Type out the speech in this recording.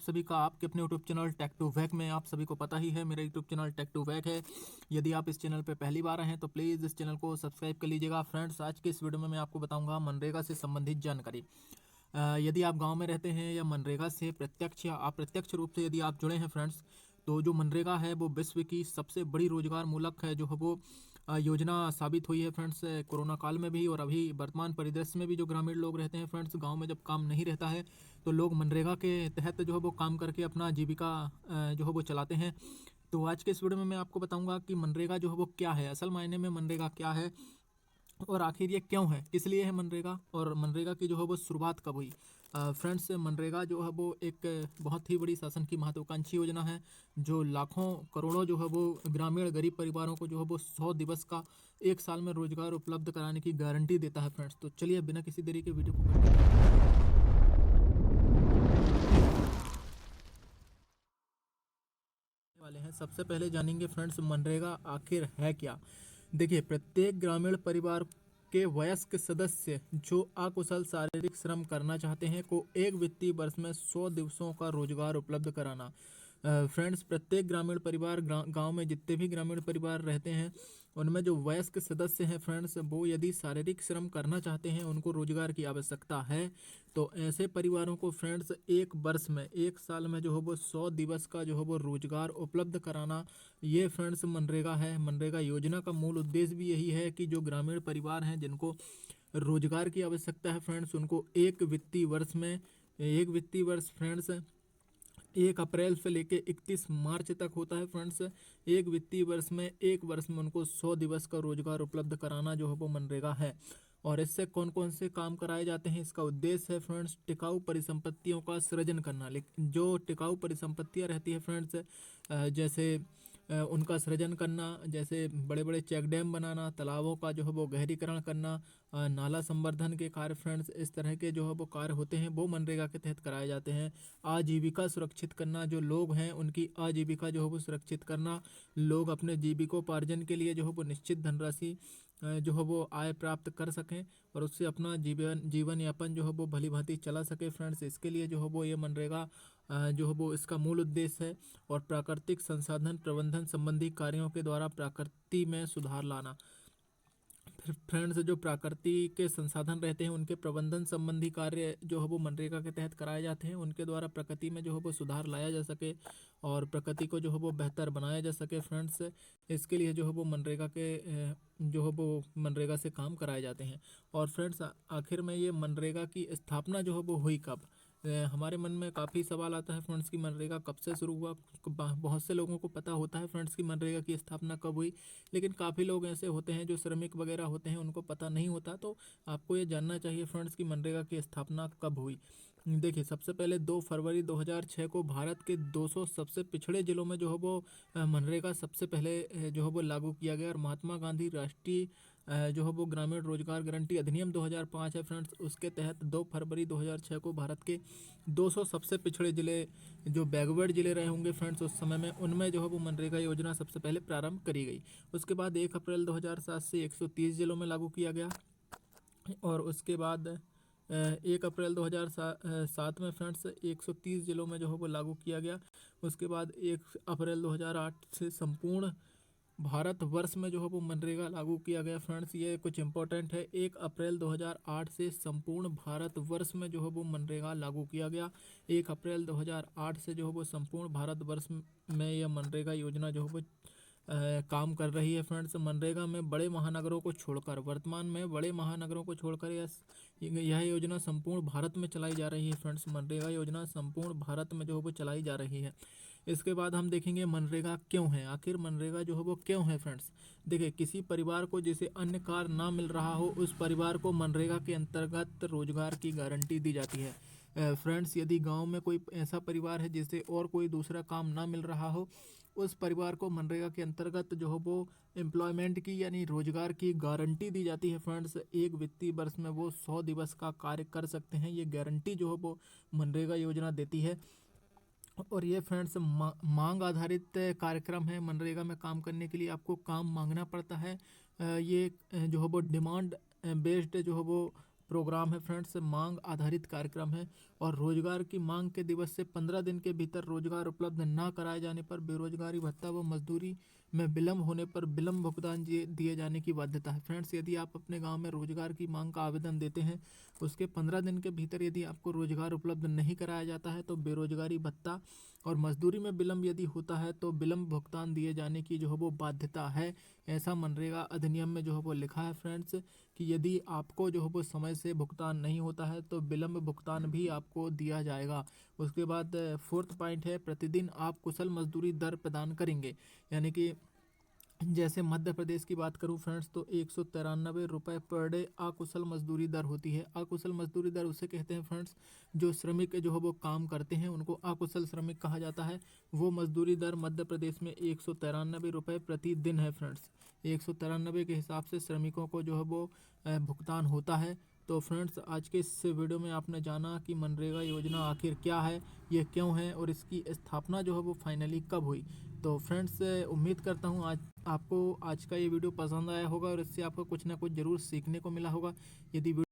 सभी का आपके अपने यूट्यूब चैनल टेक टू वैक में। आप सभी को पता ही है मेरा यूट्यूब चैनल टेक टू वैक है। यदि आप इस चैनल पर पहली बार आए हैं तो प्लीज़ इस चैनल को सब्सक्राइब कर लीजिएगा। फ्रेंड्स, आज के इस वीडियो में मैं आपको बताऊंगा मनरेगा से संबंधित जानकारी। यदि आप गांव में रहते हैं या मनरेगा से प्रत्यक्ष या अप्रत्यक्ष रूप से यदि आप जुड़े हैं फ्रेंड्स, तो जो मनरेगा है वो विश्व की सबसे बड़ी रोजगार मूलक है जो है वो योजना साबित हुई है फ्रेंड्स, कोरोना काल में भी और अभी वर्तमान परिदृश्य में भी। जो ग्रामीण लोग रहते हैं फ्रेंड्स, गांव में जब काम नहीं रहता है तो लोग मनरेगा के तहत जो है वो काम करके अपना जीविका जो है वो चलाते हैं। तो आज के इस वीडियो में मैं आपको बताऊंगा कि मनरेगा जो है वो क्या है, असल मायने में मनरेगा क्या है और आखिर ये क्यों है, किस लिए है मनरेगा, और मनरेगा की जो है वो शुरुआत कब हुई। फ्रेंड्स, मनरेगा जो है वो एक बहुत ही बड़ी शासन की महत्वाकांक्षी योजना है जो लाखों करोड़ों जो है वो ग्रामीण गरीब परिवारों को जो है वो 100 दिवस का एक साल में रोजगार उपलब्ध कराने की गारंटी देता है फ्रेंड्स। तो चलिए बिना किसी देरी के वीडियो को वाले हैं। सबसे पहले जानेंगे फ्रेंड्स मनरेगा आखिर है क्या। देखिए, प्रत्येक ग्रामीण परिवार के वयस्क सदस्य जो अकुशल शारीरिक श्रम करना चाहते हैं को एक वित्तीय वर्ष में 100 दिवसों का रोजगार उपलब्ध कराना। फ्रेंड्स, प्रत्येक ग्रामीण परिवार गांव में जितने भी ग्रामीण परिवार रहते हैं उनमें जो वयस्क सदस्य हैं फ्रेंड्स, वो यदि शारीरिक श्रम करना चाहते हैं, उनको रोजगार की आवश्यकता है, तो ऐसे परिवारों को फ्रेंड्स एक वर्ष में एक साल में जो है वो 100 दिवस का जो है वो रोजगार उपलब्ध कराना, ये फ्रेंड्स मनरेगा है। मनरेगा योजना का मूल उद्देश्य भी यही है कि जो ग्रामीण परिवार हैं जिनको रोजगार की आवश्यकता है फ्रेंड्स, उनको एक वित्तीय वर्ष फ्रेंड्स 1 अप्रैल से लेके 31 मार्च तक होता है फ्रेंड्स। एक वित्तीय वर्ष में उनको 100 दिवस का रोजगार उपलब्ध कराना जो है वो मनरेगा है। और इससे कौन कौन से काम कराए जाते हैं, इसका उद्देश्य है फ्रेंड्स टिकाऊ परिसंपत्तियों का सृजन करना। लेकिन जो टिकाऊ परिसंपत्तियां रहती है फ्रेंड्स, जैसे उनका सृजन करना, जैसे बड़े बड़े चेक डैम बनाना, तालाबों का जो है वो गहरीकरण करना, नाला संवर्धन के कार्य फ्रेंड्स, इस तरह के जो है वो कार्य होते हैं वो मनरेगा के तहत कराए जाते हैं। आजीविका सुरक्षित करना, जो लोग हैं उनकी आजीविका जो है वो सुरक्षित करना, लोग अपने जीविकोपार्जन के लिए जो है वो निश्चित धनराशि जो है वो आय प्राप्त कर सकें और उससे अपना जीवन यापन जो है वो भली भांति चला सके फ्रेंड्स। इसके लिए जो है वो ये मनरेगा जो है वो इसका मूल उद्देश्य है। और प्राकृतिक संसाधन प्रबंधन संबंधी कार्यों के द्वारा प्रकृति में सुधार लाना। फिर फ्रेंड्स, जो प्रकृति के संसाधन रहते हैं उनके प्रबंधन संबंधी कार्य जो है वो मनरेगा के तहत कराए जाते हैं। उनके द्वारा प्रकृति में जो है वो सुधार लाया जा सके और प्रकृति को जो है वो बेहतर बनाया जा सके फ्रेंड्स। इसके लिए जो है वो जो है वो मनरेगा से काम कराए जाते हैं। और फ्रेंड्स, आखिर में ये मनरेगा की स्थापना जो है वो हुई कब। हमारे मन में काफ़ी सवाल आता है फ्रेंड्स कि मनरेगा कब से शुरू हुआ। बहुत से लोगों को पता होता है फ्रेंड्स कि मनरेगा की स्थापना कब हुई, लेकिन काफ़ी लोग ऐसे होते हैं जो श्रमिक वगैरह होते हैं उनको पता नहीं होता। तो आपको ये जानना चाहिए फ्रेंड्स कि मनरेगा की स्थापना कब हुई। देखिए, सबसे पहले 2 फरवरी 2006 को भारत के 200 सबसे पिछड़े जिलों में जो है वो मनरेगा सबसे पहले जो है वो लागू किया गया। और महात्मा गांधी राष्ट्रीय जो है वो ग्रामीण रोजगार गारंटी अधिनियम 2005 है फ्रेंड्स, उसके तहत 2 फरवरी 2006 को भारत के 200 सबसे पिछड़े जिले, जो बैकवर्ड जिले रहे होंगे फ्रेंड्स उस समय में, उनमें जो है वो मनरेगा योजना सबसे पहले प्रारंभ करी गई। उसके बाद 1 अप्रैल 2007 से 130 जिलों में लागू किया गया। और उसके बाद 1 अप्रैल 2007 में फ्रेंड्स 130 जिलों में जो है वो लागू किया गया। उसके बाद 1 अप्रैल 2008 से संपूर्ण भारत वर्ष में जो है वो मनरेगा लागू किया गया फ्रेंड्स। ये कुछ इंपॉर्टेंट है, 1 अप्रैल 2008 से संपूर्ण भारत वर्ष में जो है वो मनरेगा लागू किया गया। 1 अप्रैल 2008 से जो है वो संपूर्ण भारत वर्ष में यह मनरेगा योजना जो है वो काम कर रही है फ्रेंड्स। मनरेगा में बड़े महानगरों को छोड़कर, वर्तमान में बड़े महानगरों को छोड़कर यह योजना संपूर्ण भारत में चलाई जा रही है फ्रेंड्स। मनरेगा योजना संपूर्ण भारत में जो है वो चलाई जा रही है। इसके बाद हम देखेंगे मनरेगा क्यों है, आखिर मनरेगा जो है वो क्यों है फ्रेंड्स। देखिए, किसी परिवार को जिसे अन्य कार्य ना मिल रहा हो उस परिवार को मनरेगा के अंतर्गत रोजगार की गारंटी दी जाती है। फ्रेंड्स, यदि गांव में कोई ऐसा परिवार है जिसे और कोई दूसरा काम ना मिल रहा हो, उस परिवार को मनरेगा के अंतर्गत जो है वो एम्प्लॉयमेंट की यानी रोजगार की गारंटी दी जाती है फ्रेंड्स। एक वित्तीय वर्ष में वो 100 दिवस का कार्य कर सकते हैं, ये गारंटी जो है वो मनरेगा योजना देती है। और ये फ्रेंड्स मांग आधारित कार्यक्रम है। मनरेगा में काम करने के लिए आपको काम मांगना पड़ता है। ये जो है वो डिमांड बेस्ड जो है वो प्रोग्राम है फ्रेंड्स, मांग आधारित कार्यक्रम है। और रोजगार की मांग के दिवस से 15 दिन के भीतर रोजगार उपलब्ध न कराए जाने पर बेरोजगारी भत्ता व मजदूरी में विलम्ब होने पर विलम्ब भुगतान दिए जाने की बाध्यता है। फ्रेंड्स, यदि आप अपने गांव में रोजगार की मांग का आवेदन देते हैं, उसके 15 दिन के भीतर यदि आपको रोजगार उपलब्ध नहीं कराया जाता है तो बेरोजगारी भत्ता और मजदूरी में विलम्ब यदि होता है तो विलम्ब भुगतान दिए जाने की जो है वो बाध्यता है। ऐसा मनरेगा अधिनियम में जो है वो लिखा है फ्रेंड्स, कि यदि आपको जो है वो समय से भुगतान नहीं होता है तो विलम्ब भुगतान भी आपको दिया जाएगा। उसके बाद फोर्थ पॉइंट है, प्रतिदिन आप कुशल मजदूरी दर प्रदान करेंगे। यानी कि जैसे मध्य प्रदेश की बात करूं फ्रेंड्स, तो 193 रुपये पर डे अकुशल मजदूरी दर होती है। अकुशल मजदूरी दर उसे कहते हैं फ्रेंड्स, जो श्रमिक जो है वो काम करते हैं उनको अकुशल श्रमिक कहा जाता है। वो मजदूरी दर मध्य प्रदेश में 193 रुपये प्रतिदिन है फ्रेंड्स। 193 के हिसाब से श्रमिकों को जो है वो भुगतान होता है। तो फ्रेंड्स, आज के इस वीडियो में आपने जाना कि मनरेगा योजना आखिर क्या है, ये क्यों है और इसकी स्थापना जो है वो फाइनली कब हुई। तो फ्रेंड्स, उम्मीद करता हूँ आज आपको आज का ये वीडियो पसंद आया होगा और इससे आपको कुछ ना कुछ ज़रूर सीखने को मिला होगा। यदि